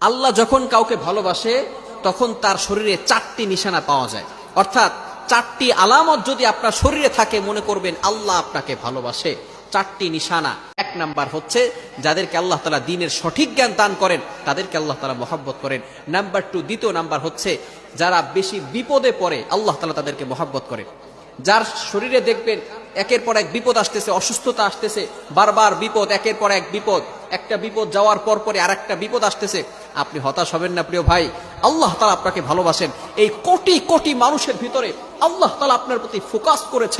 আল্লাহ যখন কাউকে ভালোবাসে তখন তার শরীরে 4টি নিশানা পাওয়া যায়, অর্থাৎ 4টি আলামত যদি আপনার শরীরে থাকে মনে করবেন আল্লাহ আপনাকে ভালোবাসে। 4টি নিশানা। 1 নাম্বার হচ্ছে যাদেরকে আল্লাহ তাআলা দ্বীনের সঠিক জ্ঞান দান করেন তাদেরকে আল্লাহ তাআলা মহব্বত করেন। নাম্বার 2, দ্বিতীয় নাম্বার হচ্ছে যারা বেশি বিপদে পড়ে আল্লাহ তাআলা তাদেরকে মহব্বত করেন। যার শরীরে দেখবেন একের পর এক বিপদ আসতেছে, অসুস্থতা আসতেছে, বারবার বিপদ, একের পর এক বিপদ, একটা বিপদ যাওয়ার পর পরে আরেকটা বিপদ আসতেছে, আপনি হতাশ হবেন না প্রিয় ভাই। আল্লাহ তাআলা আপনাকে ভালোবাসেন। এই কোটি কোটি মানুষের ভিতরে আল্লাহ তাআলা আপনার প্রতি ফোকাস করেছেন।